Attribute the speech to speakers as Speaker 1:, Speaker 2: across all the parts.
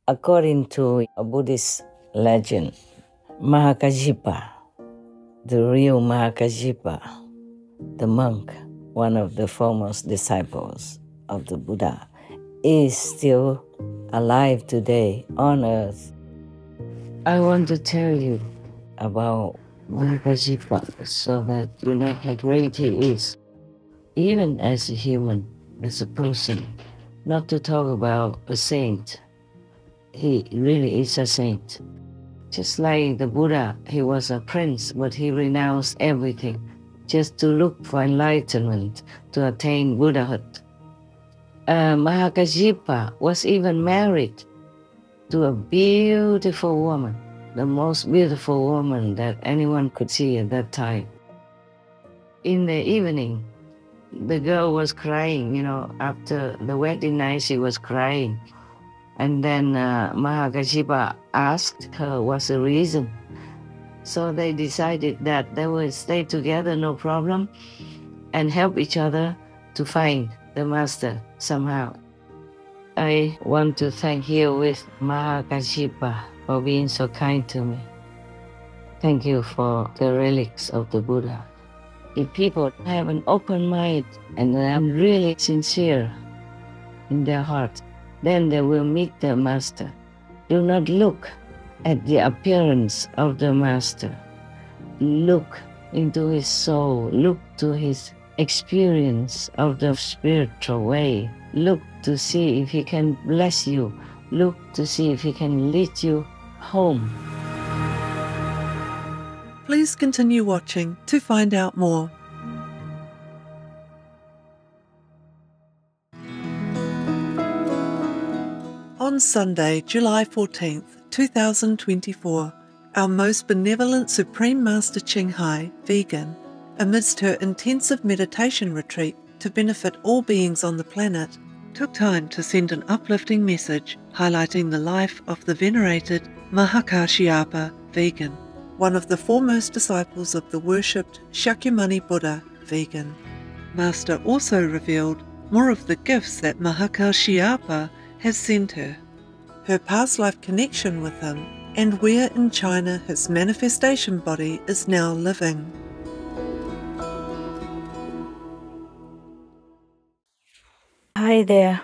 Speaker 1: According to a Buddhist legend, Mahākāśyapa, the real Mahākāśyapa, the monk, one of the foremost disciples of the Buddha, is still alive today on earth. I want to tell you about Mahākāśyapa so that you know how great he is, even as a human, as a person, not to talk about a saint. He really is a saint. Just like the Buddha, he was a prince, but he renounced everything just to look for enlightenment, to attain Buddhahood. Mahākāśyapa was even married to a beautiful woman, the most beautiful woman that anyone could see at that time. In the evening, the girl was crying, after the wedding night, she was crying. And then Mahākāśyapa asked her what's the reason. So they decided that they would stay together, no problem, and help each other to find the master somehow. I want to thank you with Mahākāśyapa for being so kind to me. Thank you for the relics of the Buddha. If people have an open mind and they are really sincere in their heart, then they will meet the master. Do not look at the appearance of the master. Look into his soul. Look to his experience of the spiritual way. Look to see if he can bless you. Look to see if he can lead you home.
Speaker 2: Please continue watching to find out more. On Sunday, July 14th, 2024, our most benevolent Supreme Master Ching Hai, vegan, amidst her intensive meditation retreat to benefit all beings on the planet, took time to send an uplifting message highlighting the life of the venerated Mahākāśyapa, vegan, one of the foremost disciples of the worshipped Shakyamuni Buddha, vegan. Master also revealed more of the gifts that Mahākāśyapa has sent her, her past life connection with him, and where in China his manifestation body is now living.
Speaker 1: Hi there,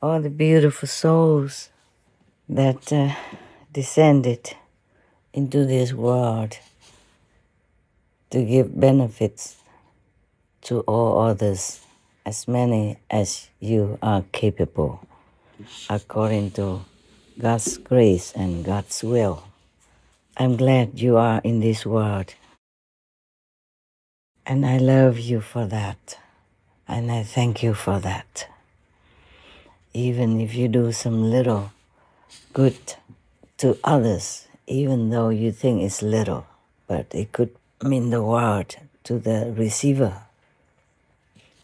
Speaker 1: all the beautiful souls that descended into this world to give benefits to all others, as many as you are capable, according to God's grace and God's will. I'm glad you are in this world, and I love you for that, and I thank you for that. Even if you do some little good to others, even though you think it's little, but it could mean the world to the receiver.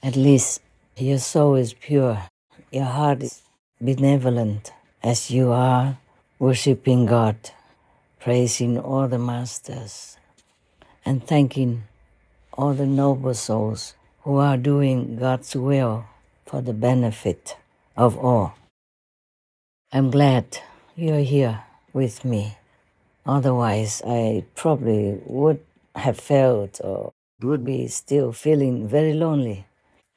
Speaker 1: At least your soul is pure, your heart is benevolent, as you are worshiping God, praising all the masters, and thanking all the noble souls who are doing God's will for the benefit of all. I'm glad you're here with me. Otherwise, I probably would have felt or would be still feeling very lonely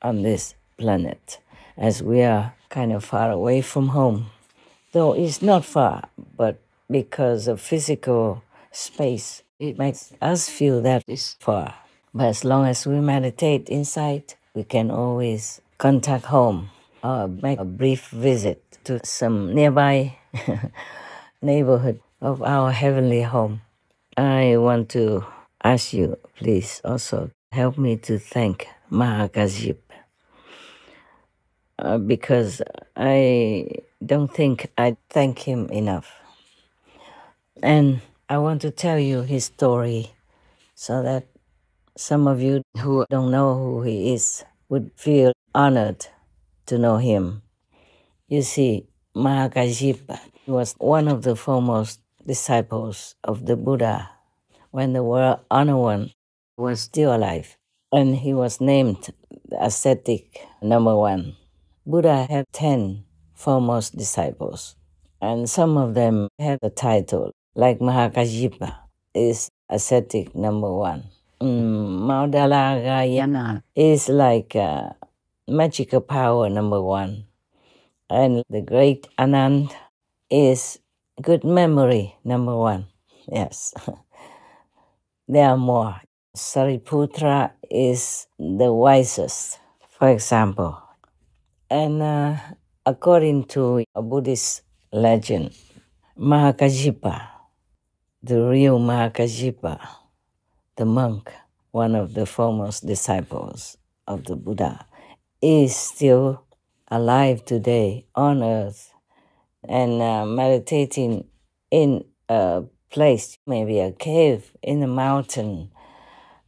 Speaker 1: on this planet, as we are kind of far away from home. Though it's not far, but because of physical space, it makes us feel that it's far. But as long as we meditate inside, we can always contact home or make a brief visit to some nearby neighborhood of our heavenly home. I want to ask you, please also help me to thank Mahākāśyapa. Because I don't think I thank him enough. And I want to tell you his story so that some of you who don't know who he is would feel honored to know him. You see, Mahākāśyapa was one of the foremost disciples of the Buddha when the world honored one was still alive. And he was named the ascetic number 1. Buddha had 10 foremost disciples. And some of them had a title, like Mahākāśyapa is ascetic number one. Mahākāśyapa is like magical power number one. And the great Anand is good memory number one. Yes. There are more. Sariputra is the wisest, for example. And according to a Buddhist legend, Mahākāśyapa, the real Mahākāśyapa, the monk, one of the foremost disciples of the Buddha, is still alive today on earth and meditating in a place, maybe a cave in a mountain,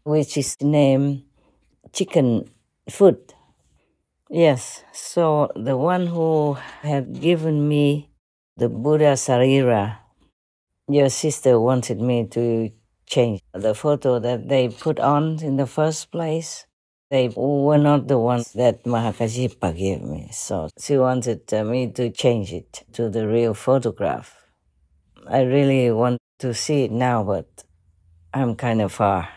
Speaker 1: which is named Chicken Foot. Yes, so the one who had given me the Buddha Sarira, your sister wanted me to change the photo that they put on in the first place. They were not the ones that Mahākāśyapa gave me, so she wanted me to change it to the real photograph. I really want to see it now, but I'm kind of far.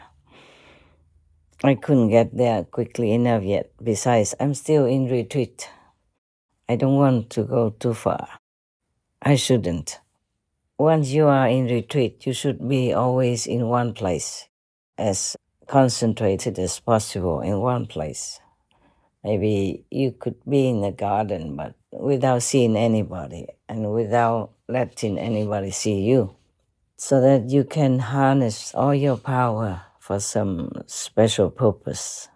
Speaker 1: I couldn't get there quickly enough yet. Besides, I'm still in retreat. I don't want to go too far. I shouldn't. Once you are in retreat, you should be always in one place, as concentrated as possible in one place. Maybe you could be in the garden, but without seeing anybody and without letting anybody see you, so that you can harness all your power for some special purpose.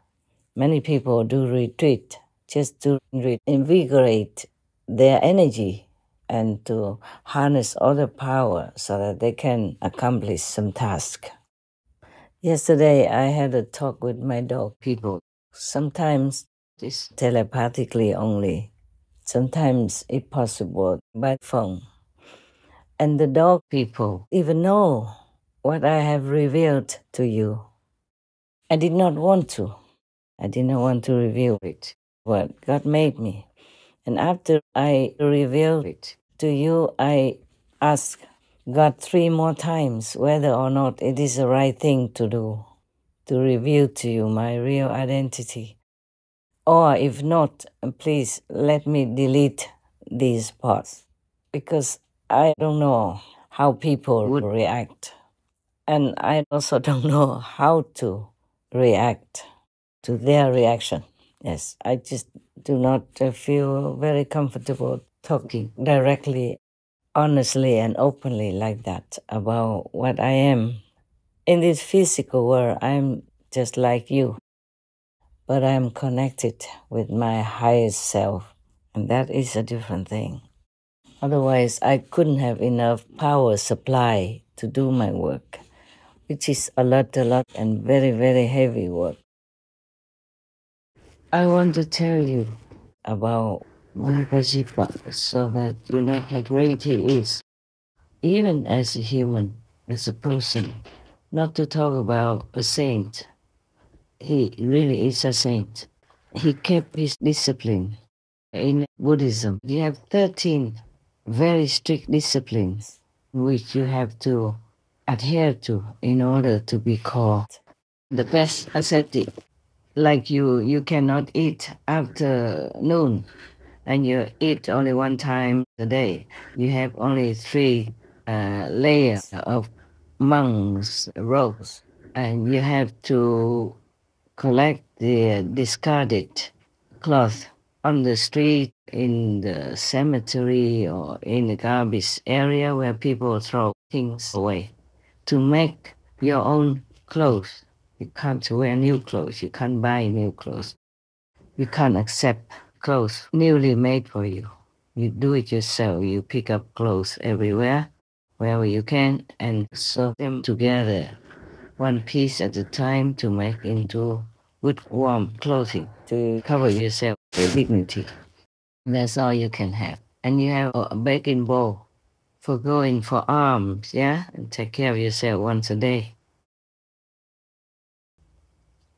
Speaker 1: Many people do retreat just to invigorate their energy and to harness all the power so that they can accomplish some task. Yesterday, I had a talk with my dog people. Sometimes it's telepathically only. Sometimes, if possible, by phone. And the dog people even know what I have revealed to you. I did not want to. I did not want to reveal it, what God made me. And after I revealed it to you, I asked God 3 more times whether or not it is the right thing to do, to reveal to you my real identity. Or if not, please let me delete these parts, because I don't know how people would react. And I also don't know how to react to their reaction. Yes, I just do not feel very comfortable talking directly, honestly, and openly like that about what I am. In this physical world, I'm just like you, but I'm connected with my highest self, and that is a different thing. Otherwise, I couldn't have enough power supply to do my work, which is a lot, and very, very heavy work. I want to tell you about Mahākāśyapa so that you know how great he is, even as a human, as a person, not to talk about a saint. He really is a saint. He kept his discipline. In Buddhism, you have 13 very strict disciplines which you have to adhere to in order to be called the best ascetic. Like you cannot eat after noon, and you eat only 1 time a day. You have only 3 layers of monks' robes, and you have to collect the discarded cloth on the street, in the cemetery, or in the garbage area where people throw things away, to make your own clothes. You can't wear new clothes. You can't buy new clothes. You can't accept clothes newly made for you. You do it yourself. You pick up clothes everywhere, wherever you can, and sew them together, one piece at a time, to make into good warm clothing to cover yourself with dignity. That's all you can have. And you have a baking bowl for going for alms, yeah? And take care of yourself once a day.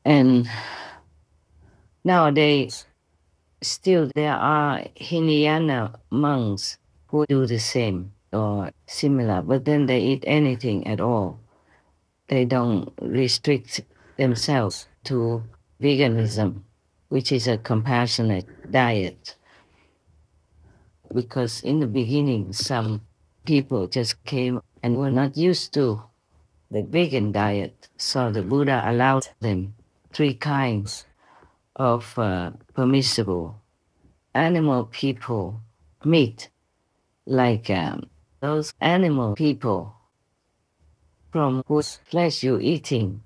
Speaker 1: And nowadays, Still, there are Hinayana monks who do the same or similar, but then they eat anything at all. They don't restrict themselves to veganism, which is a compassionate diet. Because in the beginning, some people just came and were not used to the vegan diet, so the Buddha allowed them 3 kinds of permissible animal people meat, like those animal people from whose flesh you're eating,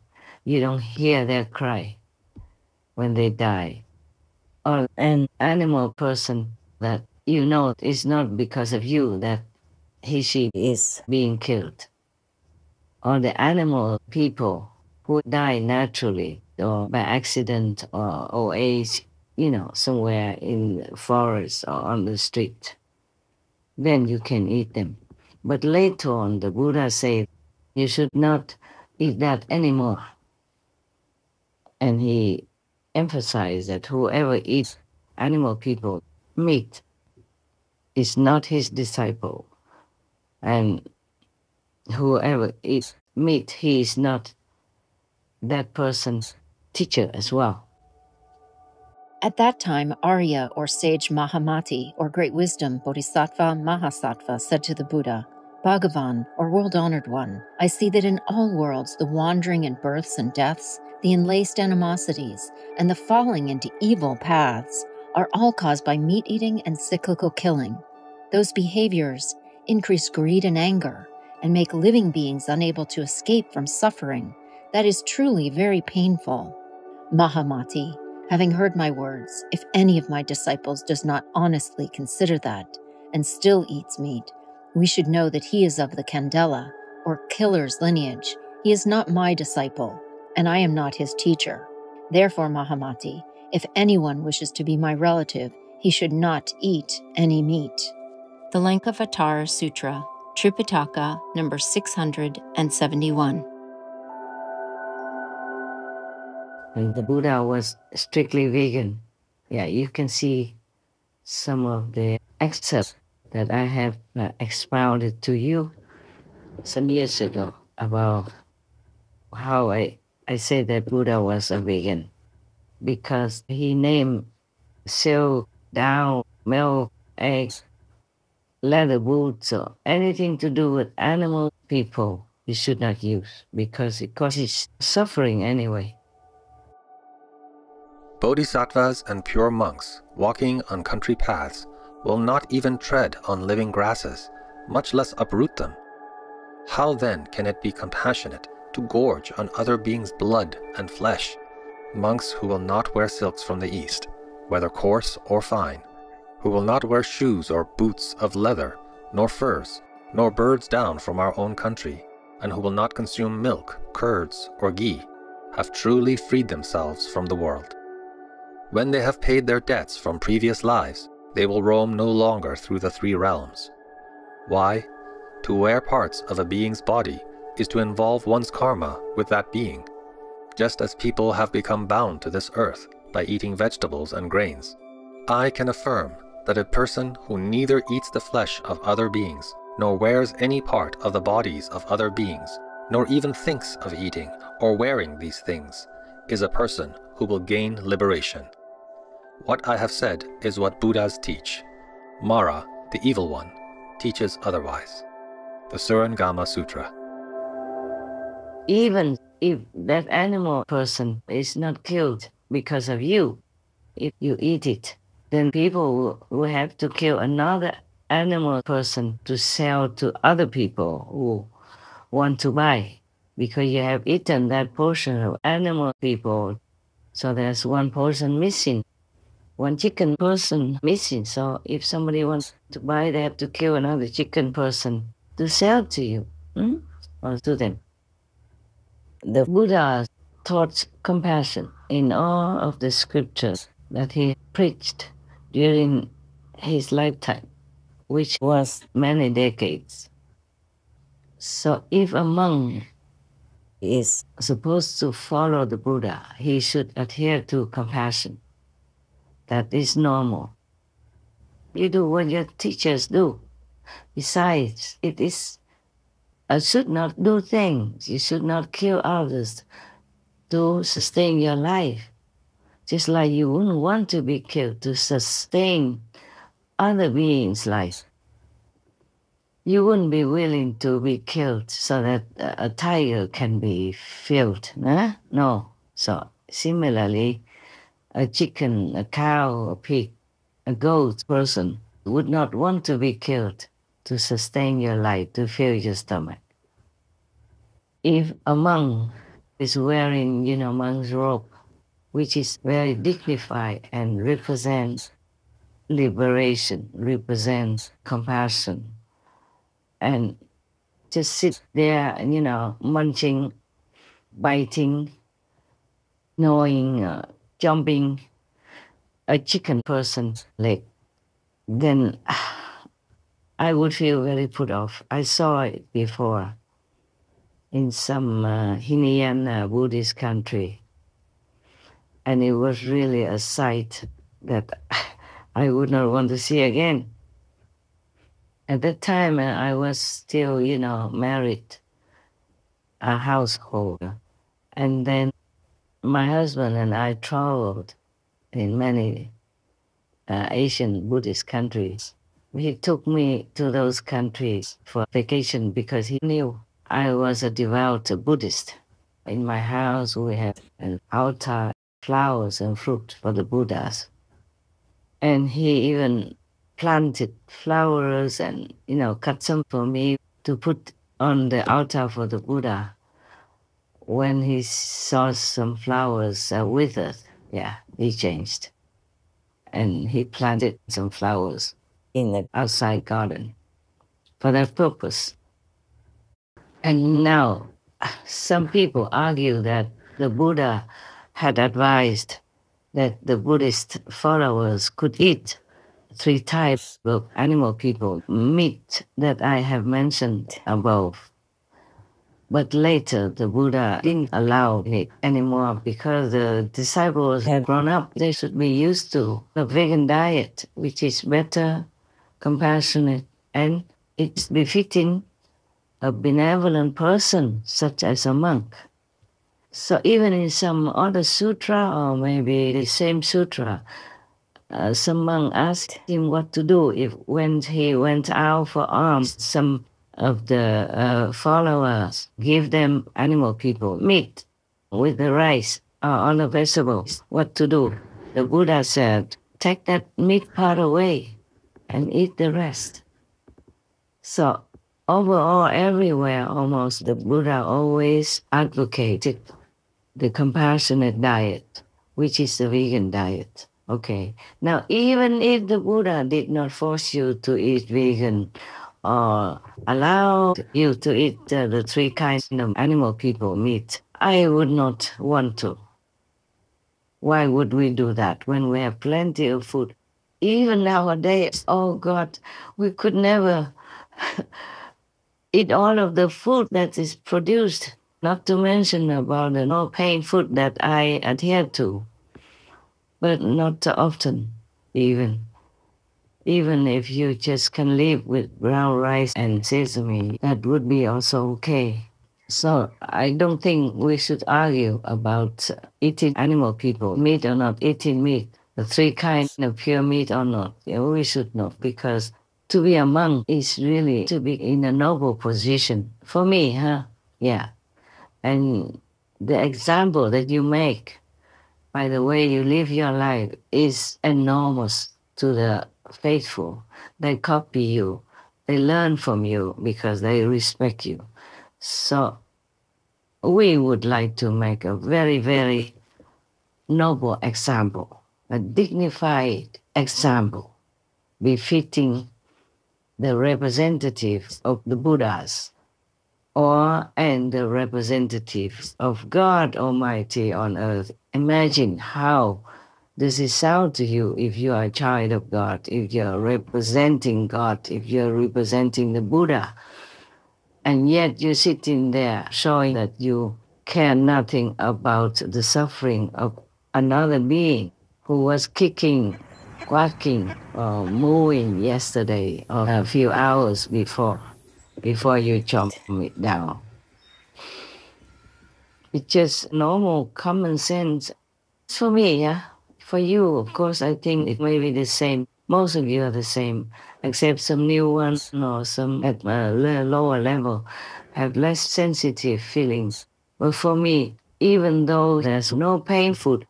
Speaker 1: you don't hear their cry when they die. Or an animal person that you know it's not because of you that she is being killed. Or the animal people who die naturally or by accident or old age, somewhere in the forest or on the street. Then you can eat them. But later on, the Buddha said, you should not eat that anymore. And he emphasized that whoever eats animal people meat is not his disciple. And whoever eats meat, he is not that person's teacher as well.
Speaker 3: At that time, Arya, or sage Mahamati, or great wisdom, Bodhisattva Mahasattva, said to the Buddha, Bhagavan, or world-honored one, I see that in all worlds the wandering and births and deaths, the enlaced animosities, and the falling into evil paths are all caused by meat-eating and cyclical killing. Those behaviors increase greed and anger, and make living beings unable to escape from suffering. That is truly very painful. Mahamati, having heard my words, if any of my disciples does not honestly consider that, and still eats meat, we should know that he is of the Candela, or killer's lineage. He is not my disciple, and I am not his teacher. Therefore, Mahamati, if anyone wishes to be my relative, he should not eat any meat. The Lankavatara Sutra, Tripitaka, number 671.
Speaker 1: And the Buddha was strictly vegan. Yeah, you can see some of the excerpts that I have expounded to you some years ago about how I said that Buddha was a vegan, because he named silk, down, milk, eggs, leather boots, or anything to do with animal people you should not use, because it causes suffering anyway.
Speaker 4: Bodhisattvas and pure monks walking on country paths will not even tread on living grasses, much less uproot them. How then can it be compassionate to gorge on other beings' blood and flesh? Monks who will not wear silks from the East, whether coarse or fine, who will not wear shoes or boots of leather, nor furs, nor birds down from our own country, and who will not consume milk, curds, or ghee, have truly freed themselves from the world. When they have paid their debts from previous lives, they will roam no longer through the 3 realms. Why? To wear parts of a being's body is to involve one's karma with that being, just as people have become bound to this earth by eating vegetables and grains. I can affirm that a person who neither eats the flesh of other beings, nor wears any part of the bodies of other beings, nor even thinks of eating or wearing these things, is a person who will gain liberation. What I have said is what Buddhas teach. Mara, the evil one, teaches otherwise. The Surangama Sutra.
Speaker 1: Even if that animal person is not killed because of you, if you eat it, then people will have to kill another animal person to sell to other people who want to buy, because you have eaten that portion of animal people. So there's one person missing, one chicken person missing. So if somebody wants to buy, they have to kill another chicken person to sell to you or to them. The Buddha taught compassion in all of the scriptures that he preached during his lifetime, which was many decades. So if a monk is supposed to follow the Buddha, he should adhere to compassion. That is normal. You do what your teachers do. Besides, it is, should not do things. You should not kill others to sustain your life. Just like you wouldn't want to be killed to sustain other beings' life. You wouldn't be willing to be killed so that a tiger can be filled, huh? No. So similarly, a chicken, a cow, a pig, a goat person would not want to be killed to sustain your life, to fill your stomach. If a monk is wearing, monk's robe, which is very dignified and represents liberation, represents compassion, and just sit there, munching, biting, gnawing, jumping a chicken person's leg, then I would feel very put off. I saw it before in some Hinayana Buddhist country, and it was really a sight that I would not want to see again. At that time, I was still, married, a householder. And then my husband and I traveled in many Asian Buddhist countries. He took me to those countries for vacation because he knew I was a devout Buddhist. In my house, we had an altar, flowers and fruit for the Buddhas. And he even planted flowers and, cut some for me to put on the altar for the Buddha. When he saw some flowers withered, he changed. And he planted some flowers in the outside garden for that purpose. And now, some people argue that the Buddha had advised that the Buddhist followers could eat 3 types of animal people, meat that I have mentioned above. But later, the Buddha didn't allow it anymore because the disciples had grown up. They should be used to the vegan diet, which is better, compassionate, and it's befitting a benevolent person, such as a monk. So even in some other sutra, or maybe the same sutra, some monk asked him what to do if when he went out for alms, some of the followers give them animal people meat with the rice or other vegetables. What to do? The Buddha said, take that meat part away and eat the rest. So overall, everywhere almost, the Buddha always advocated the compassionate diet, which is the vegan diet. Okay. Now, even if the Buddha did not force you to eat vegan or allow you to eat the 3 kinds of animal people meat, I would not want to. Why would we do that when we have plenty of food? Even nowadays, oh God, we could never eat all of the food that is produced, not to mention about the no-pain food that I adhere to. But not so often, even if you just can live with brown rice and sesame, that would be also okay. So I don't think we should argue about eating animal people, meat or not eating meat, the 3 kinds of pure meat or not. We should not, because to be a monk is really to be in a noble position. For me, Yeah. And the example that you make by the way you live your life is enormous to the faithful. They copy you. They learn from you because they respect you. So we would like to make a very, very noble example, a dignified example, befitting the representatives of the Buddhas and the representatives of God Almighty on earth. Imagine how this is sound to you if you are a child of God, if you're representing God, if you're representing the Buddha, and yet you're sitting there showing that you care nothing about the suffering of another being who was kicking quacking or mooing yesterday or a few hours before you chop it down. It's just normal common sense. For me, yeah. For you, of course, I think it may be the same. Most of you are the same, except some new ones or some at a lower level have less sensitive feelings. But for me, even though there's no pain food,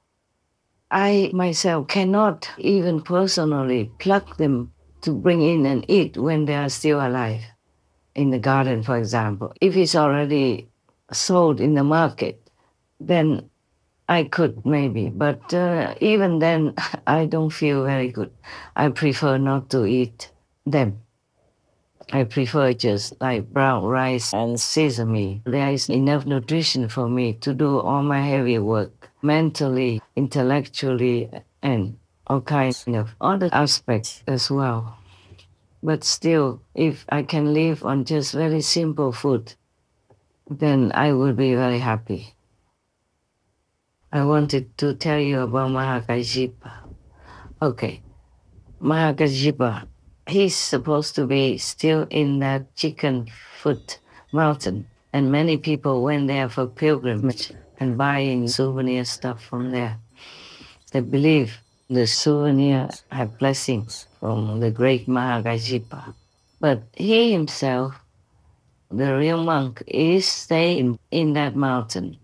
Speaker 1: I myself cannot even personally pluck them to bring in and eat when they are still alive. In the garden, for example. If it's already sold in the market, then I could maybe, but even then I don't feel very good. I prefer not to eat them. I prefer just like brown rice and sesame. There is enough nutrition for me to do all my heavy work, mentally, intellectually, and all kinds of other aspects as well. But still, if I can live on just very simple food, then I will be very happy. I wanted to tell you about Mahākāśyapa. Okay, Mahākāśyapa, he's supposed to be still in that chicken foot mountain, and many people went there for pilgrimage and buying souvenir stuff from there. They believe the souvenir have blessings from the great Mahākāśyapa. But he himself, the real monk, is staying in that mountain.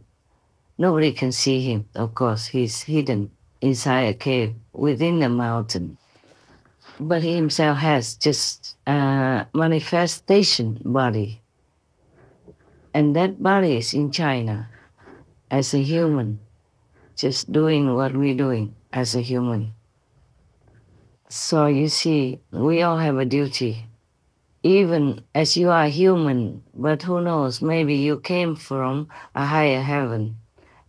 Speaker 1: Nobody can see him, of course. He's hidden inside a cave within the mountain. But he himself has just a manifestation body. And that body is in China as a human, just doing what we're doing as a human. So you see, we all have a duty. Even as you are human, but who knows, maybe you came from a higher heaven.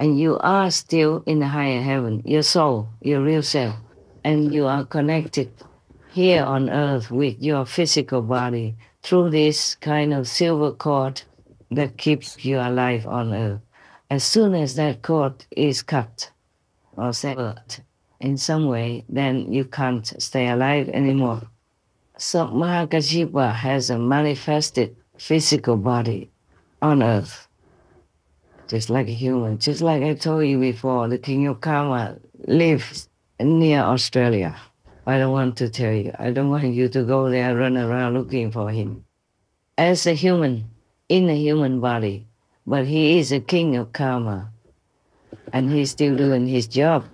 Speaker 1: And you are still in the higher heaven, your soul, your real self. And you are connected here on earth with your physical body through this kind of silver cord that keeps you alive on earth. As soon as that cord is cut or severed in some way, then you can't stay alive anymore. So Mahākāśyapa has a manifested physical body on earth. Just like a human. Just like I told you before, the king of karma lives near Australia. I don't want to tell you. I don't want you to go there, run around looking for him. As a human, in a human body, but he is a king of karma. And he's still doing his job,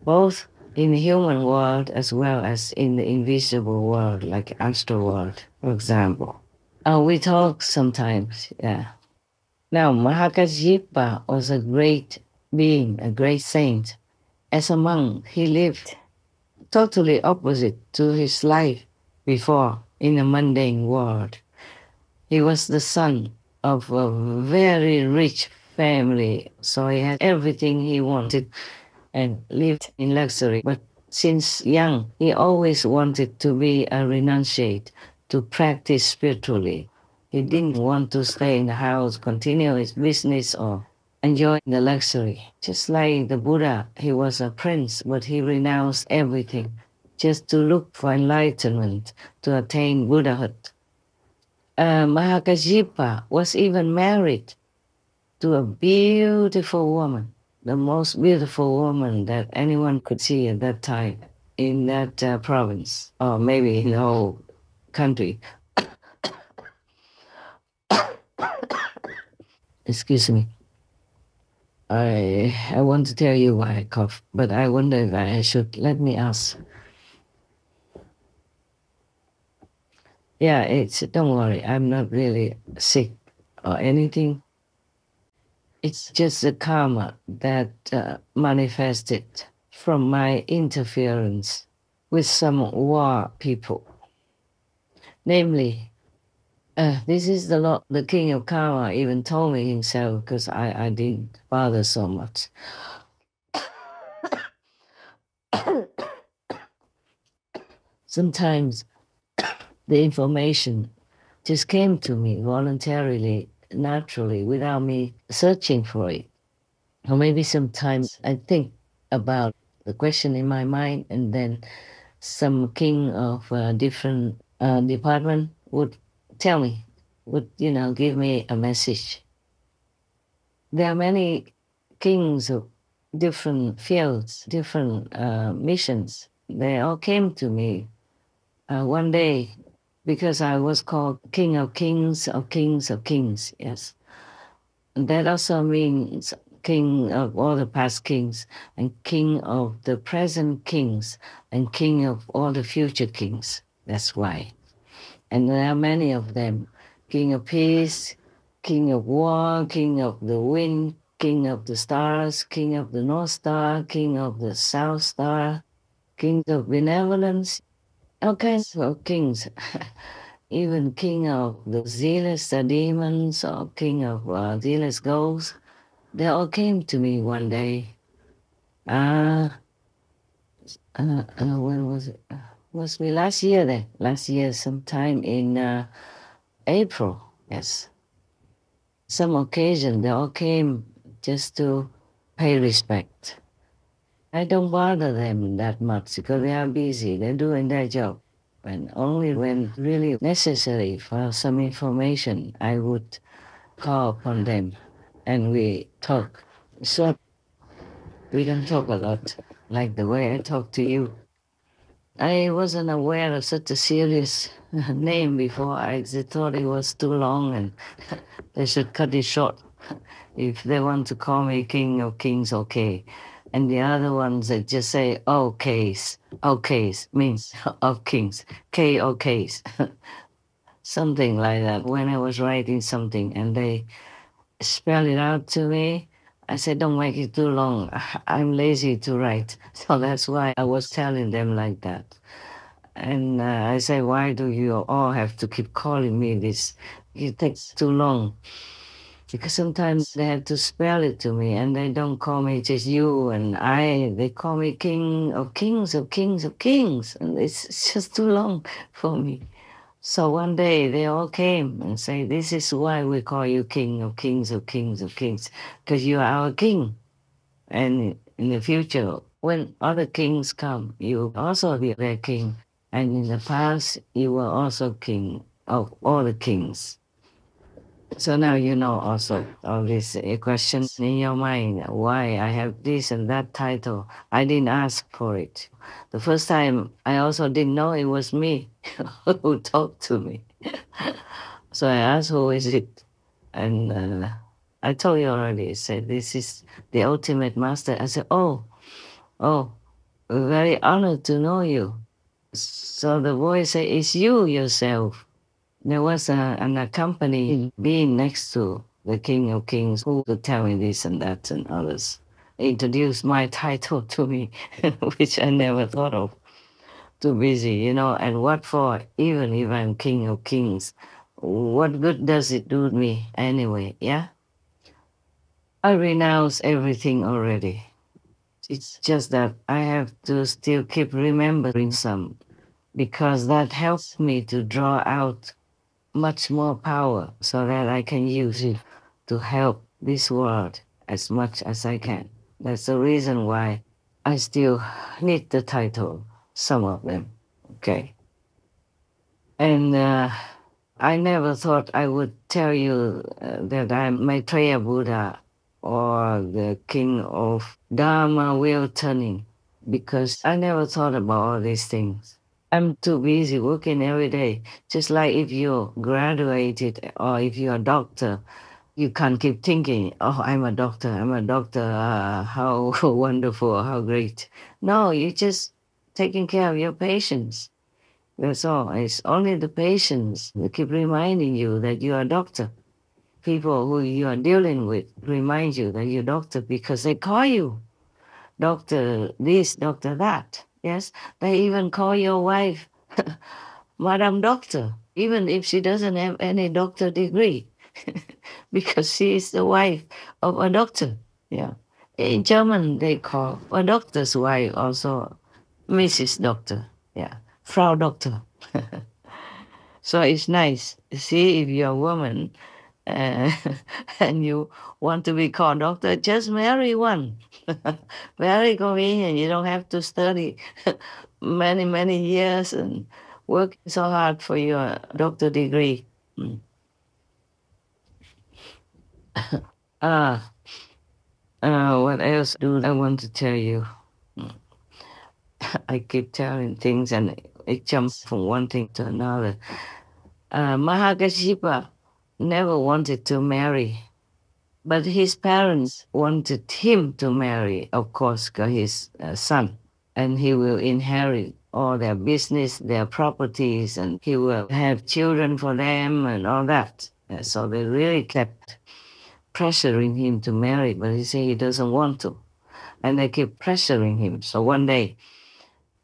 Speaker 1: both in the human world as well as in the invisible world, like astral world, for example. We talk sometimes, yeah. Now, Mahākāśyapa was a great being, a great saint. As a monk, he lived totally opposite to his life before in the mundane world. He was the son of a very rich family, so he had everything he wanted and lived in luxury. But since young, he always wanted to be a renunciate, to practice spiritually. He didn't want to stay in the house, continue his business, or enjoy the luxury. Just like the Buddha, he was a prince, but he renounced everything just to look for enlightenment, to attain Buddhahood. Mahākāśyapa was even married to a beautiful woman, the most beautiful woman that anyone could see at that time in that province, or maybe in the whole country. Excuse me. I want to tell you why I cough, but I wonder if I should. Let me ask. Yeah, don't worry, I'm not really sick or anything. It's just the karma that manifested from my interference with some war people. Namely, this is the king of karma even told me himself, because I didn't bother so much. Sometimes the information just came to me voluntarily, naturally, without me searching for it. Or maybe sometimes I think about the question in my mind and then some king of different department would tell me, would, give me a message. There are many kings of different fields, different missions. They all came to me one day because I was called King of Kings, of Kings, of Kings, yes. And that also means king of all the past kings, and king of the present kings, and king of all the future kings. That's why. And there are many of them. King of peace, king of war, king of the wind, king of the stars, king of the North Star, king of the South Star, king of benevolence, all kinds of kings. Even king of the zealous demons, or king of zealous ghosts. They all came to me one day. When was it? Was me last year then? Last year, sometime in April, yes. Some occasion, they all came just to pay respect. I don't bother them that much because they are busy. They're doing their job. And only when really necessary for some information, I would call upon them and we talk. So we don't talk a lot, like the way I talk to you. I wasn't aware of such a serious name before. I thought it was too long and they should cut it short. If they want to call me King of Kings, okay. And the other ones, they just say, okays. Okays means of kings. K-okays. Something like that. When I was writing something and they spell it out to me, I said, don't make it too long. I'm lazy to write. So that's why I was telling them like that. And I say, why do you all have to keep calling me this? It takes too long. Because sometimes they have to spell it to me and they don't call me just you and I. They call me King of Kings, of Kings, of Kings. And it's just too long for me. So one day they all came and say, this is why we call you King of Kings, of Kings, of Kings, because you are our king. And in the future, when other kings come, you will also be their king. And in the past, you were also king of all the kings. So now you know also all these questions in your mind, why I have this and that title. I didn't ask for it. The first time, I also didn't know it was me who talked to me. So I asked, who is it? And I told you already, I said, this is the ultimate master. I said, oh, we're very honored to know you. So the voice said, it's you yourself. There was an accompanying being next to the King of Kings who would tell me this and that and others. Introduced my title to me, which I never thought of. Too busy, and what for? Even if I'm King of Kings, what good does it do me anyway, yeah? I renounce everything already. It's just that I have to still keep remembering some, because that helps me to draw out much more power so that I can use it to help this world as much as I can. That's the reason why I still need the title, some of them, okay? And I never thought I would tell you that I'm Maitreya Buddha or the king of Dharma wheel turning, because I never thought about all these things. I'm too busy working every day. Just like if you graduated or if you're a doctor, you can't keep thinking, oh, I'm a doctor, how wonderful, how great. No, you're just taking care of your patients. That's all. It's only the patients that keep reminding you that you're a doctor. People who you are dealing with remind you that you're a doctor because they call you doctor this, doctor that. Yes, they even call your wife Madam Doctor, even if she doesn't have any doctor degree, because she is the wife of a doctor. Yeah, in German they call a doctor's wife also Mrs. Doctor. Yeah, Frau Doctor. So it's nice. See, if you're a woman and you want to be called doctor, just marry one. Very convenient. You don't have to study many, many years and working so hard for your doctor degree. What else do I want to tell you? I keep telling things and it jumps from one thing to another. Mahākāśyapa never wanted to marry, but his parents wanted him to marry, of course, because he's a son, and he will inherit all their business, their properties, and he will have children for them and all that. So they really kept pressuring him to marry, but he said he doesn't want to. And they keep pressuring him. So one day,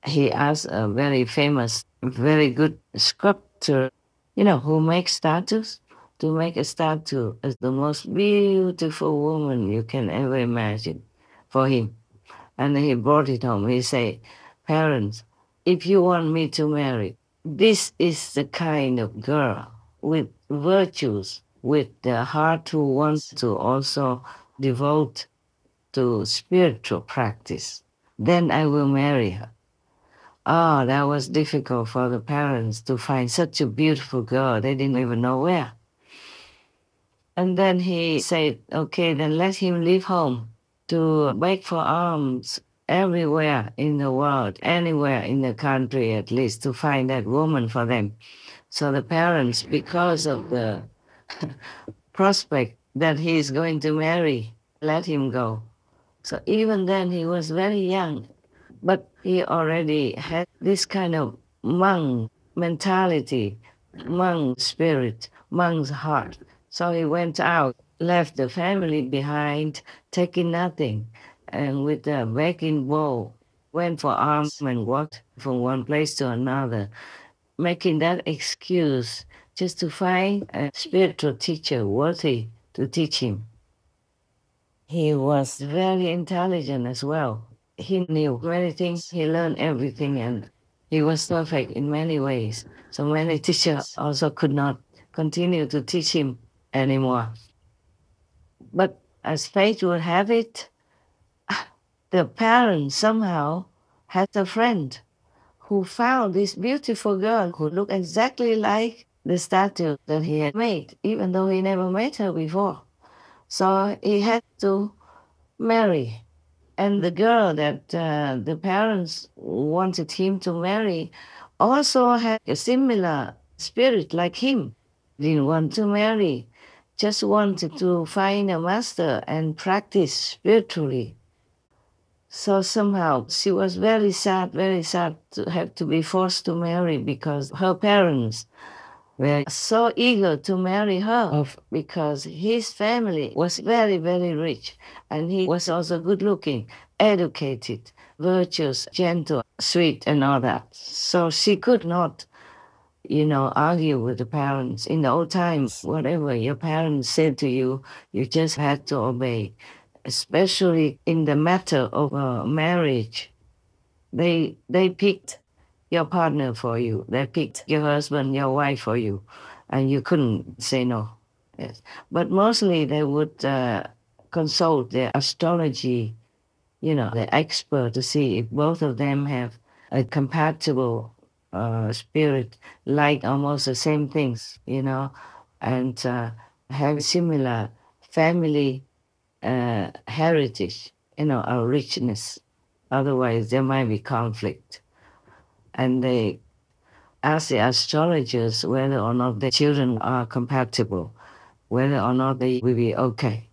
Speaker 1: he asked a very famous, very good sculptor, who makes statues, to make a statue as the most beautiful woman you can ever imagine for him. And he brought it home. He said, parents, if you want me to marry, this is the kind of girl with virtues, with the heart who wants to also devote to spiritual practice. Then I will marry her. Oh, that was difficult for the parents to find such a beautiful girl. They didn't even know where. And then he said, okay, then let him leave home to beg for alms everywhere in the world, anywhere in the country at least, to find that woman for them. So the parents, because of the prospect that he is going to marry, let him go. So even then he was very young, but he already had this kind of monk mentality, monk spirit, monk's heart. So he went out, left the family behind, taking nothing, and with a begging bowl, went for alms and walked from one place to another, making that excuse just to find a spiritual teacher worthy to teach him. He was very intelligent as well. He knew many things, he learned everything, and he was perfect in many ways. So many teachers also could not continue to teach him anymore. But as fate would have it, the parents somehow had a friend who found this beautiful girl who looked exactly like the statue that he had made, even though he never met her before. So he had to marry. And the girl that the parents wanted him to marry also had a similar spirit like him. Didn't want to marry, just wanted to find a master and practice spiritually. So somehow she was very sad to have to be forced to marry because her parents were so eager to marry her because his family was very, very rich and he was also good looking, educated, virtuous, gentle, sweet and all that. So she could not, argue with the parents. In the old times, whatever your parents said to you, you just had to obey. Especially in the matter of marriage, they picked your partner for you. They picked your husband, your wife for you, and you couldn't say no. Yes. But mostly they would consult their astrology, the expert to see if both of them have a compatible spirit, like almost the same things, and have similar family heritage, a richness. Otherwise, there might be conflict. And they ask the astrologers whether or not the children are compatible, whether or not they will be okay.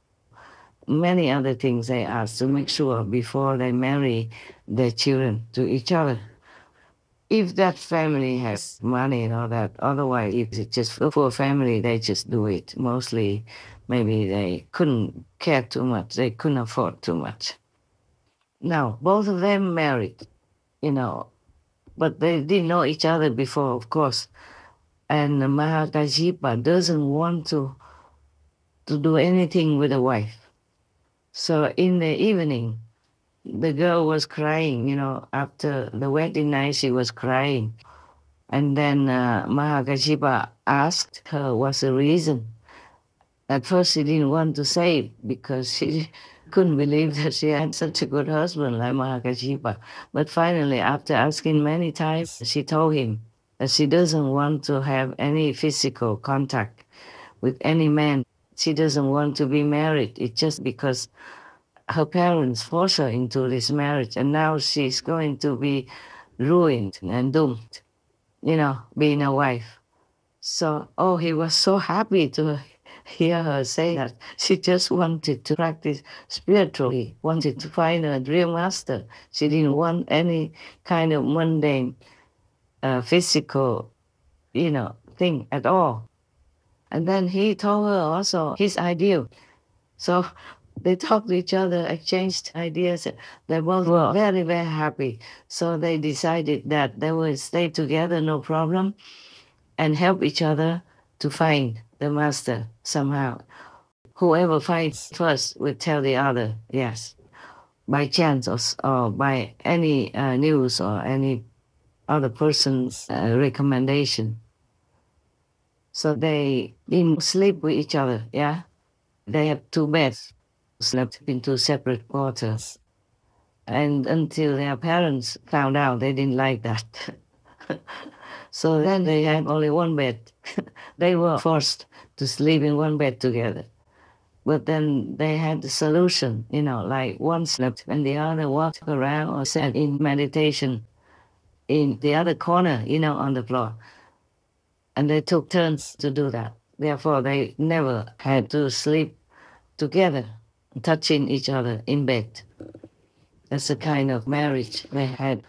Speaker 1: Many other things they ask to make sure before they marry their children to each other. If that family has money and all that, otherwise, if it's just a poor family, they just do it. Mostly, maybe they couldn't care too much, they couldn't afford too much. Now, both of them married, but they didn't know each other before, of course. And Mahākāśyapa doesn't want to do anything with the wife. So in the evening, the girl was crying, after the wedding night, she was crying. And then Mahākāśyapa asked her what's the reason. At first she didn't want to say it because she couldn't believe that she had such a good husband like Mahākāśyapa. But finally, after asking many times, she told him that she doesn't want to have any physical contact with any man. She doesn't want to be married. It's just because her parents forced her into this marriage, and now she's going to be ruined and doomed, being a wife. So, he was so happy to hear her say that. She just wanted to practice spiritually, wanted to find a real master. She didn't want any kind of mundane, physical, thing at all. And then he told her also his ideal. So they talked to each other, exchanged ideas. They both were very, very happy. So they decided that they would stay together, no problem, and help each other to find the master somehow. Whoever finds first will tell the other, yes, by chance or by any news or any other person's recommendation. So they didn't sleep with each other, yeah? They had 2 beds, slept in 2 separate quarters. And until their parents found out, they didn't like that. So then they had only 1 bed. They were forced to sleep in 1 bed together. But then they had the solution, like one slept and the other walked around or sat in meditation in the other corner, on the floor. And they took turns to do that. Therefore, they never had to sleep together, touching each other in bed. That's the kind of marriage they had.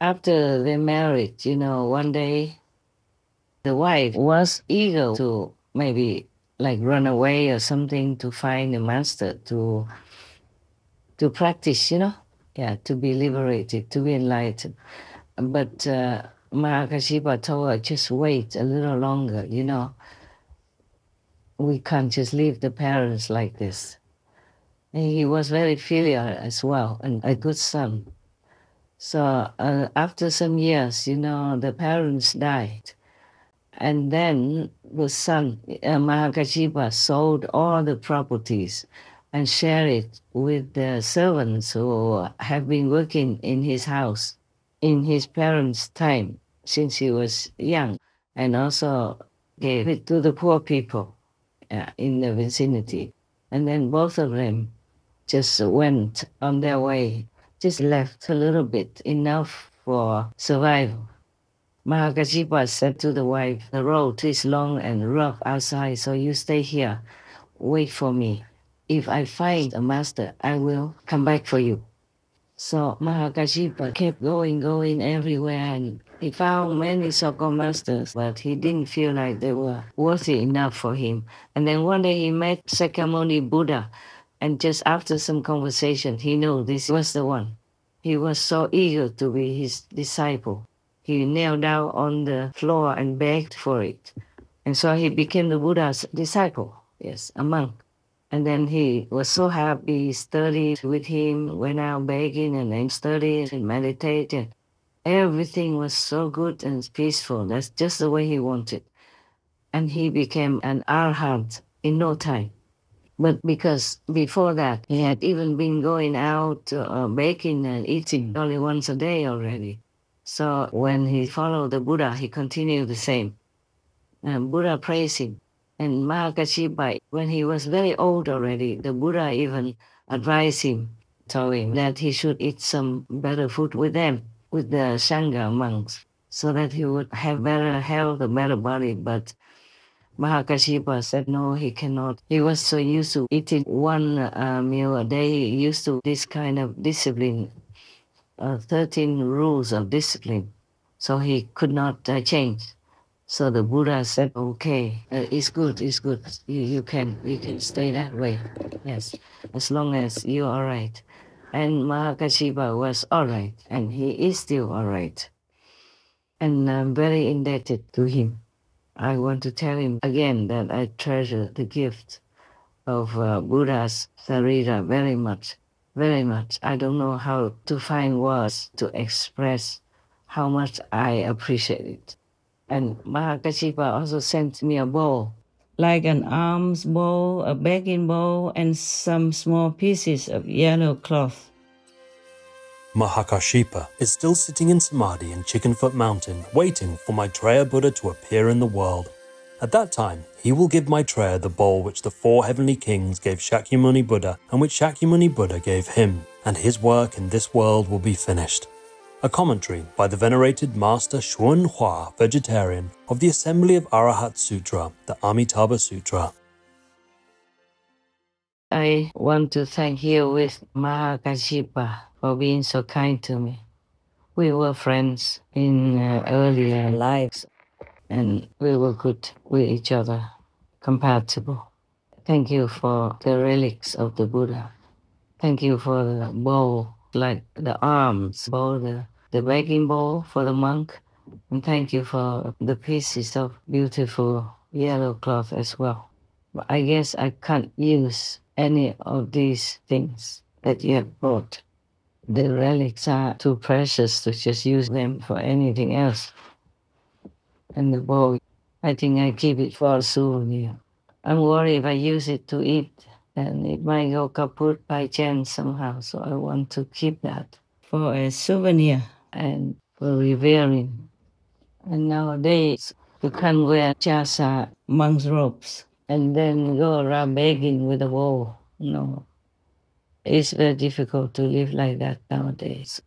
Speaker 1: After they married, one day, the wife was eager to maybe like run away or something to find a master to practice, to be liberated, to be enlightened. But Mahākāśyapa told her, just wait a little longer, We can't just leave the parents like this. And he was very filial as well, and a good son. So after some years, the parents died. And then the son, Mahākāśyapa, sold all the properties and shared it with the servants who have been working in his house in his parents' time since he was young, and also gave it to the poor people in the vicinity. And then both of them just went on their way, just left a little bit, enough for survival. Mahākāśyapa said to the wife, the road is long and rough outside, so you stay here, wait for me. If I find a master, I will come back for you. So Mahākāśyapa kept going everywhere, and he found many so-called masters, but he didn't feel like they were worthy enough for him. And then one day he met Sakyamuni Buddha, and just after some conversation, he knew this was the one. He was so eager to be his disciple. He knelt down on the floor and begged for it. And so he became the Buddha's disciple, yes, a monk. And then he was so happy, he studied with him, went out begging and then studied and meditated. Everything was so good and peaceful. That's just the way he wanted. And he became an arhat in no time. But because before that, he had even been going out baking and eating only once a day already. So when he followed the Buddha, he continued the same. And Buddha praised him. And Mahākāśyapa, when he was very old already, the Buddha even advised him, told him that he should eat some better food with them, with the Sangha monks, so that he would have better health, a better body. But Mahākāśyapa said no, he cannot. He was so used to eating 1 meal a day, he used to this kind of discipline, 13 rules of discipline. So he could not change. So the Buddha said, okay, it's good. You can stay that way. Yes, as long as you're all right. And Mahākāśyapa was all right, and he is still all right. And I'm very indebted to him. I want to tell him again that I treasure the gift of Buddha's Sarira very much, very much. I don't know how to find words to express how much I appreciate it. And Mahākāśyapa also sent me a bowl like an alms bowl, a begging bowl, and some small pieces of yellow cloth.
Speaker 5: Mahākāśyapa is still sitting in Samadhi in Chickenfoot Mountain, waiting for Maitreya Buddha to appear in the world. At that time, he will give Maitreya the bowl which the 4 heavenly kings gave Shakyamuni Buddha and which Shakyamuni Buddha gave him, and his work in this world will be finished. A commentary by the venerated Master Xuan Hua, vegetarian, of the Assembly of Arahat Sutra, the Amitabha Sutra.
Speaker 1: I want to thank you with Mahākāśyapa for being so kind to me. We were friends in earlier lives, and we were good with each other, compatible. Thank you for the relics of the Buddha. Thank you for the bowl, like the arms bowl, the begging bowl for the monk. And thank you for the pieces of beautiful yellow cloth as well. But I guess I can't use any of these things that you have brought. The relics are too precious to just use them for anything else. And the bowl, I think I keep it for a souvenir. I'm worried if I use it to eat, then it might go kaput by chance somehow. So I want to keep that for a souvenir and for revering. And nowadays, you can't wear chasa, monk's robes, and then go around begging with a bowl. No. It's very difficult to live like that nowadays.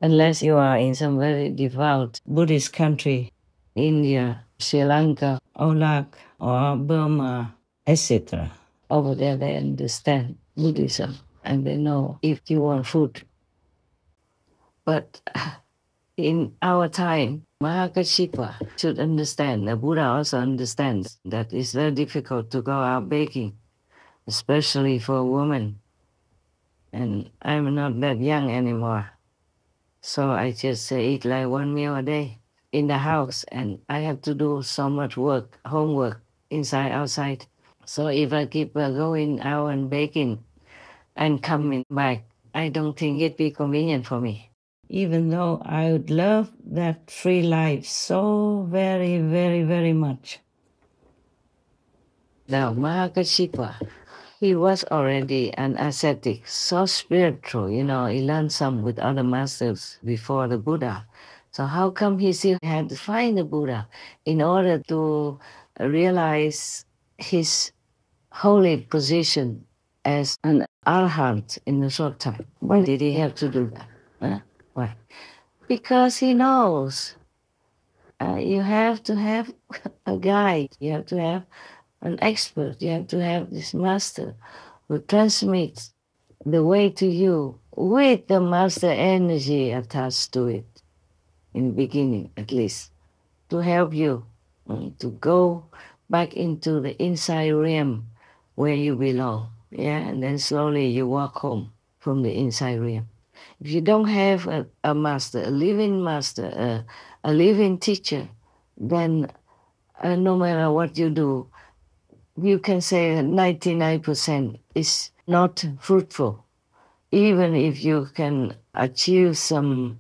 Speaker 1: Unless you are in some very devout Buddhist country, India, Sri Lanka, Olak, or Burma, etc. Over there, they understand Buddhism, and they know if you want food. But in our time, Mahākāśyapa should understand, the Buddha also understands that it's very difficult to go out begging, especially for a woman. And I'm not that young anymore. So I just eat like 1 meal a day in the house, and I have to do so much work, homework, inside, outside. So if I keep going out and baking and coming back, I don't think it'd be convenient for me. Even though I would love that free life so very, very, very much. Now, Mahākāśyapa, he was already an ascetic, so spiritual, he learned some with other masters before the Buddha. So how come he still had to find the Buddha in order to realize his holy position as an arhat in a short time? Why did he have to do that? Huh? Why? Because he knows you have to have a guide, you have to have an expert, you have to have this master who transmits the way to you with the master energy attached to it, in the beginning at least, to help you to go back into the inside realm where you belong. Yeah, and then slowly you walk home from the inside realm. If you don't have a master, a living master, a living teacher, then no matter what you do, you can say that 99% is not fruitful. Even if you can achieve some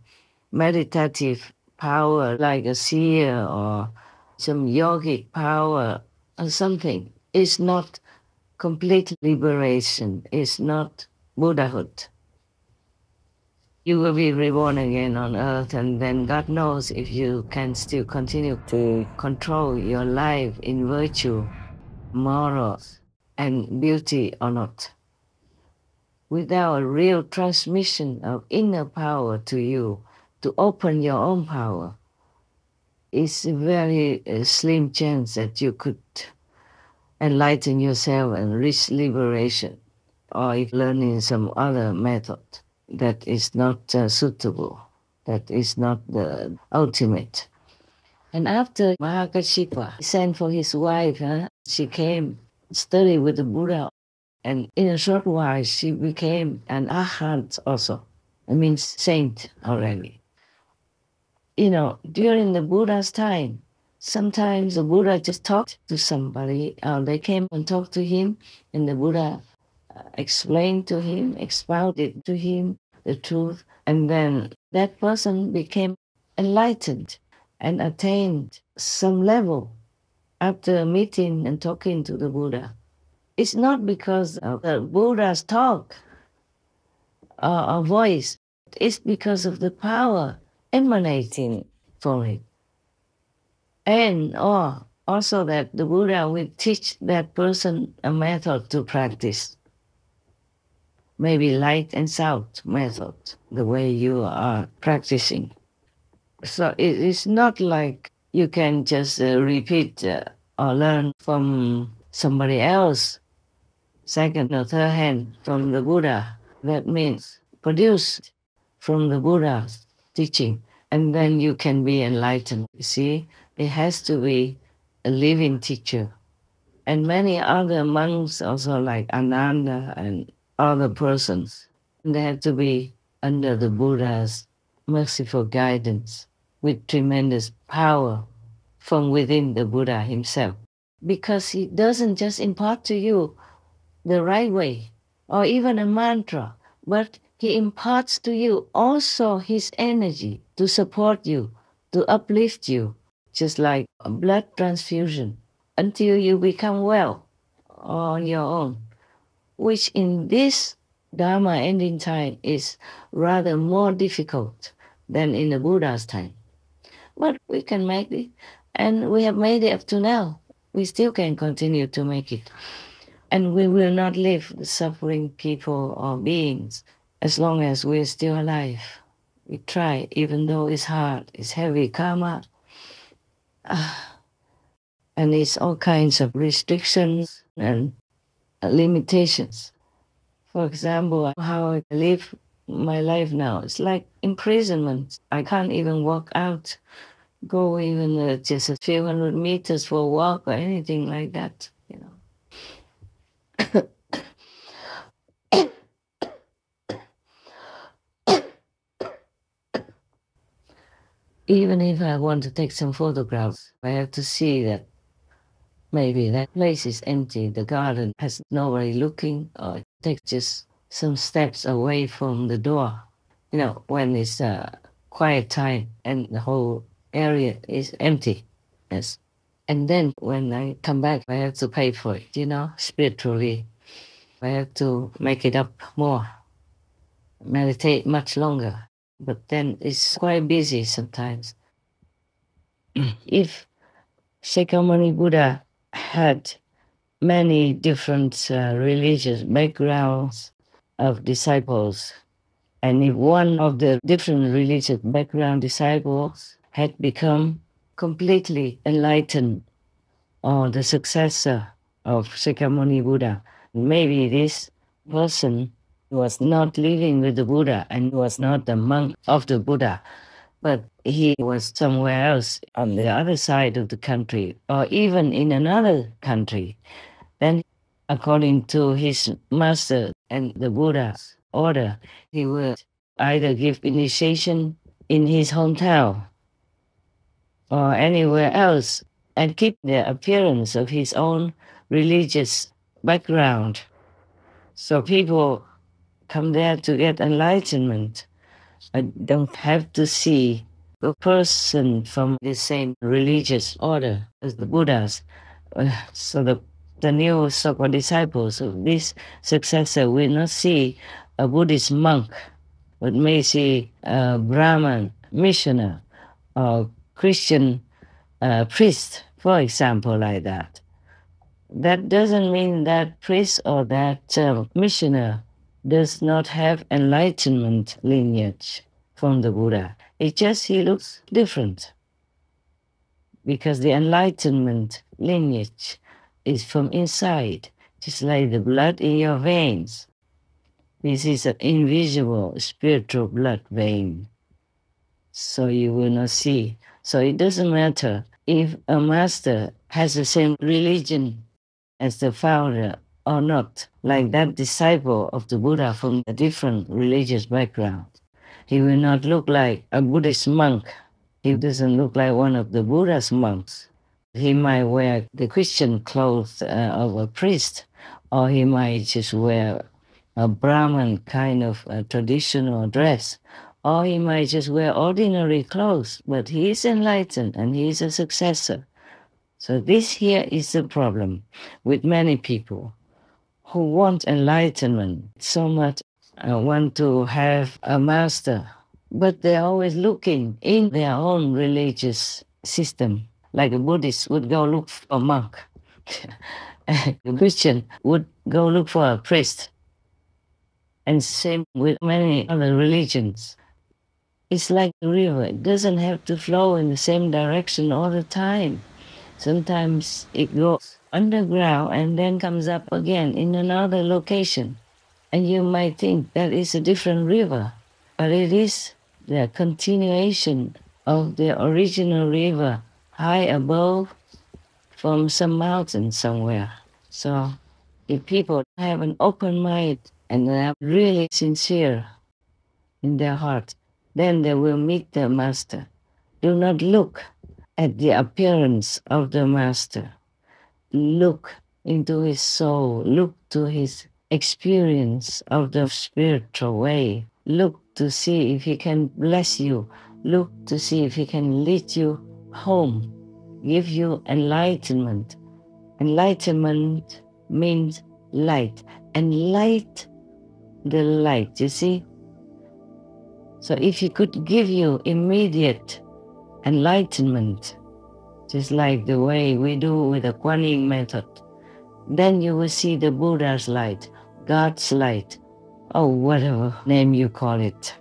Speaker 1: meditative power like a seer or some yogic power or something, it's not complete liberation, it's not Buddhahood. You will be reborn again on earth, and then God knows if you can still continue to control your life in virtue, morals, and beauty or not. Without a real transmission of inner power to you, to open your own power, it's a very slim chance that you could enlighten yourself and reach liberation, or if learning some other method that is not suitable, that is not the ultimate. And after Mahākāśyapa sent for his wife, she came study with the Buddha, and in a short while she became an arhat also. It means saint already. During the Buddha's time, sometimes the Buddha just talked to somebody, they came and talked to him, and the Buddha explained to him, expounded to him the truth, and then that person became enlightened and attained some level after meeting and talking to the Buddha. It's not because of the Buddha's talk or voice. It's because of the power emanating from it. And also that the Buddha will teach that person a method to practice. Maybe light and sound method, the way you are practicing. So it is not like you can just repeat or learn from somebody else, second or third hand from the Buddha. That means produced from the Buddha's teaching, and then you can be enlightened. You see, it has to be a living teacher. And many other monks also, like Ananda and other persons, they have to be under the Buddha's merciful guidance with tremendous power from within the Buddha himself. Because he doesn't just impart to you the right way or even a mantra, but he imparts to you also his energy to support you, to uplift you, just like a blood transfusion, until you become well on your own, which in this Dharma ending time is rather more difficult than in the Buddha's time. But we can make it, and we have made it up to now. We still can continue to make it. And we will not leave the suffering people or beings as long as we're still alive. We try, even though it's hard, it's heavy karma, and it's all kinds of restrictions and limitations. For example, how I live my life now, it's like imprisonment. I can't even walk out, go even just a few hundred meters for a walk or anything like that, you know. Even if I want to take some photographs, I have to see that maybe that place is empty, the garden has nobody looking, or take just some steps away from the door. You know, when it's quiet time and the whole area is empty. Yes. And then when I come back, I have to pay for it, you know, spiritually. I have to make it up more, meditate much longer. But then it's quite busy sometimes. If Shakyamuni Buddha had many different religious backgrounds of disciples, and if one of the different religious background disciples had become completely enlightened, or the successor of Shakyamuni Buddha, maybe this person was not living with the Buddha and was not the monk of the Buddha, but he was somewhere else on the other side of the country, or even in another country. Then, according to his master and the Buddha's order, he would either give initiation in his hometown or anywhere else and keep the appearance of his own religious background. So people come there to get enlightenment. I don't have to see a person from the same religious order as the Buddhas. So the new so-called disciples of this successor will not see a Buddhist monk, but may see a Brahman missioner or Christian priest, for example, like that. That doesn't mean that priest or that missioner does not have enlightenment lineage from the Buddha. It's just he looks different, because the enlightenment lineage is from inside, just like the blood in your veins. This is an invisible spiritual blood vein, so you will not see. So it doesn't matter if a master has the same religion as the founder or not, like that disciple of the Buddha from a different religious background. He will not look like a Buddhist monk. He doesn't look like one of the Buddha's monks. He might wear the Christian clothes of a priest, or he might just wear a Brahman kind of traditional dress, or he might just wear ordinary clothes, but he is enlightened and he is a successor. So this here is the problem with many people who want enlightenment so much, want to have a master, but they're always looking in their own religious system. Like a Buddhist would go look for a monk. A Christian would go look for a priest. And same with many other religions. It's like a river. It doesn't have to flow in the same direction all the time. Sometimes it goes underground and then comes up again in another location. And you might think that is a different river, but it is the continuation of the original river high above from some mountain somewhere. So if people have an open mind and they are really sincere in their heart, then they will meet the master. Do not look at the appearance of the master. Look into his soul. Look to his experience of the spiritual way. Look to see if he can bless you. Look to see if he can lead you home, give you enlightenment. Enlightenment means light. And light the light, you see? So if he could give you immediate enlightenment, just like the way we do with the Kuan Yin method, then you will see the Buddha's light, God's light, or whatever name you call it.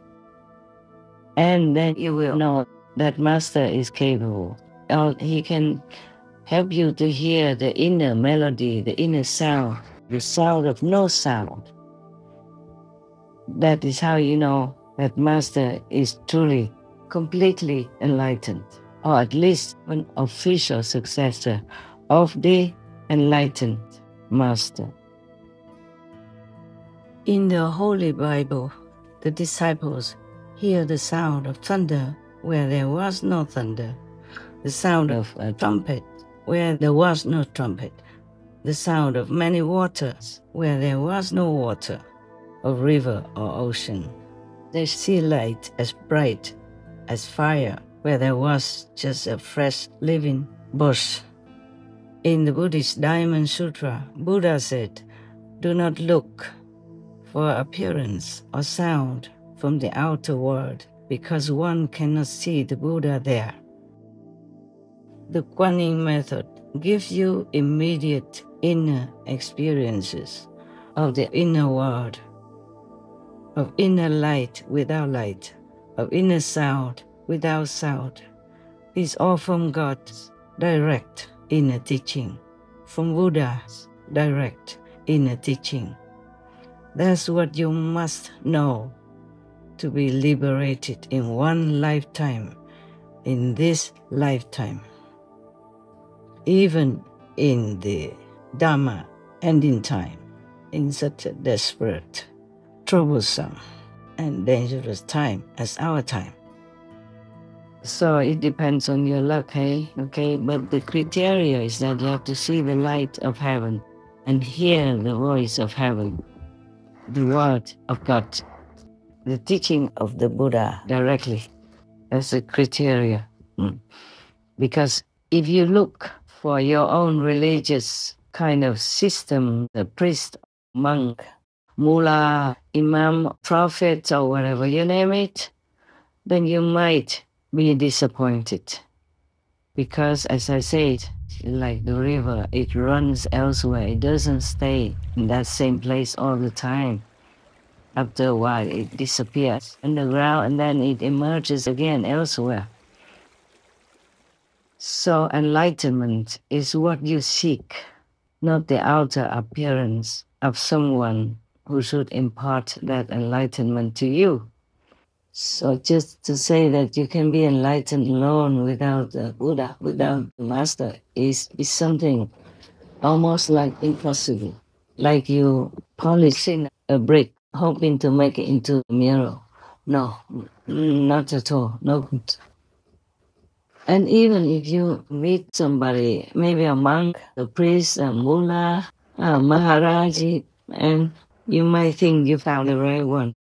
Speaker 1: And then you will know that Master is capable. Or he can help you to hear the inner melody, the inner sound, the sound of no sound. That is how you know that Master is truly, completely enlightened, or at least an official successor of the enlightened Master. In the Holy Bible, the disciples hear the sound of thunder where there was no thunder, the sound of a trumpet where there was no trumpet, the sound of many waters where there was no water, of river or ocean. They see light as bright as fire where there was just a fresh living bush. In the Buddhist Diamond Sutra, Buddha said, "Do not look for appearance or sound from the outer world, because one cannot see the Buddha there." The Kuan Yin method gives you immediate inner experiences of the inner world, of inner light without light, of inner sound without sound. It's all from God's direct inner teaching, from Buddha's direct inner teaching. That's what you must know to be liberated in one lifetime, in this lifetime. Even in the Dharma ending time, in such a desperate, troublesome, and dangerous time as our time. So it depends on your luck, hey? Okay, but the criteria is that you have to see the light of heaven and hear the voice of heaven, the word of God, the teaching of the Buddha directly. That's the criteria. Because if you look for your own religious kind of system, the priest, monk, mullah, imam, prophet, or whatever you name it, then you might be disappointed. Because, as I said, like the river, it runs elsewhere. It doesn't stay in that same place all the time. After a while, it disappears underground and then it emerges again elsewhere. So enlightenment is what you seek, not the outer appearance of someone who should impart that enlightenment to you. So just to say that you can be enlightened alone without the Buddha, without the Master, is something almost like impossible. Like you polishing a brick, hoping to make it into a mirror. No, not at all, no good. And even if you meet somebody, maybe a monk, a priest, a mullah, a maharaji, and you might think you found the right one.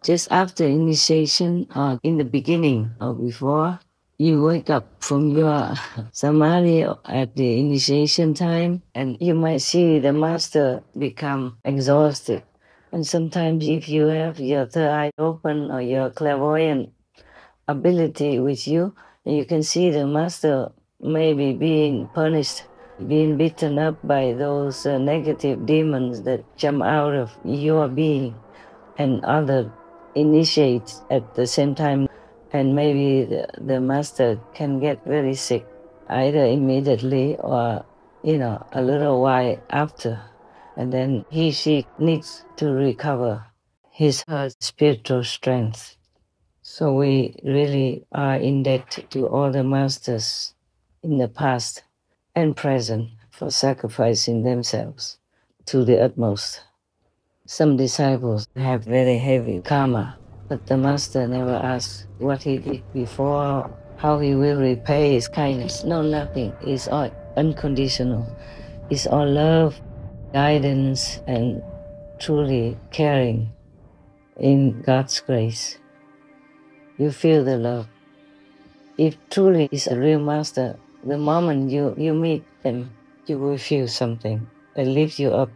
Speaker 1: Just after initiation or in the beginning or before, You wake up from your samadhi at the initiation time, and you might see the master become exhausted. And sometimes if you have your third eye open or your clairvoyant ability with you, you can see the master maybe being punished, being beaten up by those negative demons that jump out of your being, and other initiates at the same time. And maybe the master can get very sick, either immediately or, a little while after. And then she needs to recover her spiritual strength. So we really are in debt to all the masters in the past and present for sacrificing themselves to the utmost. Some disciples have very heavy karma, but the master never asks what he did before, how he will repay his kindness. No, nothing. It's all unconditional. It's all love, guidance, and truly caring in God's grace. You feel the love. If truly is a real master, the moment you meet them, you will feel something that lifts you up,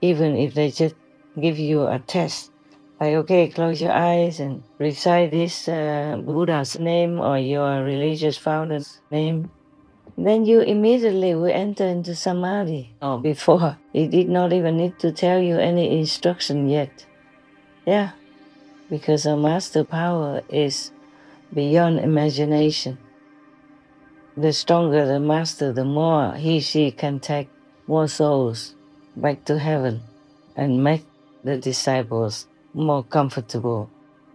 Speaker 1: even if they just give you a test. Like, okay, close your eyes and recite this Buddha's name or your religious founder's name. Then you immediately will enter into samadhi. Or before, he did not even need to tell you any instruction yet. Yeah, because our master power is beyond imagination. The stronger the master, the more she can take more souls back to heaven and make the disciples more comfortable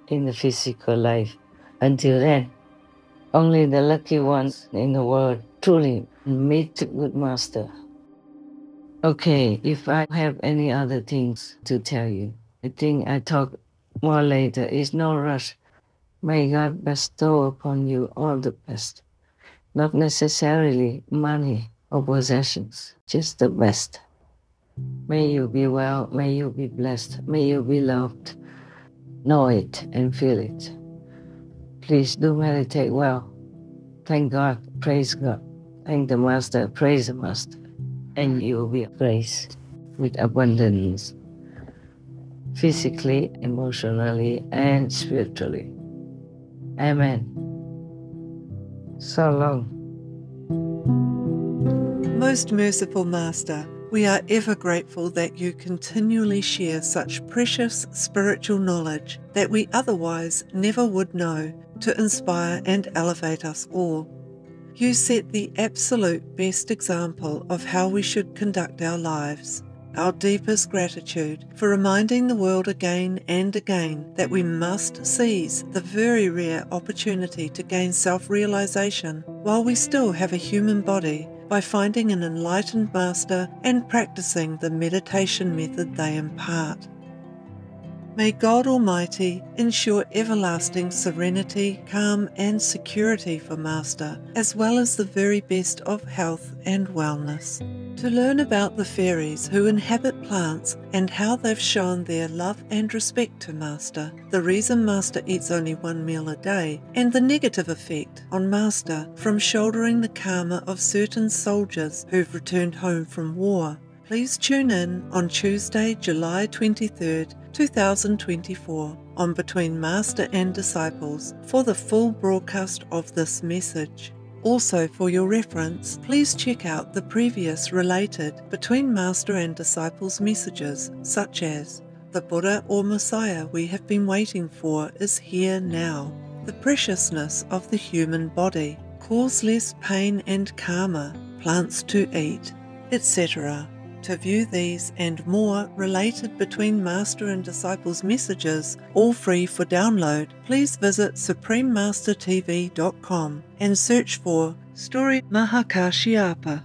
Speaker 1: in the physical life. Until then, only the lucky ones in the world truly meet the good master. Okay, if I have any other things to tell you, I think I talk more later. It's no rush. May God bestow upon you all the best. Not necessarily money or possessions, just the best. May you be well, may you be blessed, may you be loved. Know it and feel it. Please do meditate well. Thank God, praise God. Thank the Master, praise the Master. And you will be graced with abundance, physically, emotionally, and spiritually. Amen. So long.
Speaker 2: Most merciful Master, we are ever grateful that you continually share such precious spiritual knowledge that we otherwise never would know to inspire and elevate us all. You set the absolute best example of how we should conduct our lives. Our deepest gratitude for reminding the world again and again that we must seize the very rare opportunity to gain self-realization while we still have a human body by finding an enlightened master and practicing the meditation method they impart. May God Almighty ensure everlasting serenity, calm and security for Master, as well as the very best of health and wellness. To learn about the fairies who inhabit plants and how they've shown their love and respect to Master, the reason Master eats only one meal a day, and the negative effect on Master from shouldering the karma of certain soldiers who've returned home from war, please tune in on Tuesday, July 23rd, 2024 on Between Master and Disciples for the full broadcast of this message. Also, for your reference, please check out the previous related Between Master and Disciples messages, such as The Buddha or Messiah we have been waiting for is here now, the preciousness of the human body, causeless pain and karma, plants to eat, etc. To view these and more related Between Master and Disciples messages, all free for download, please visit suprememastertv.com and search for Story Mahākāśyapa.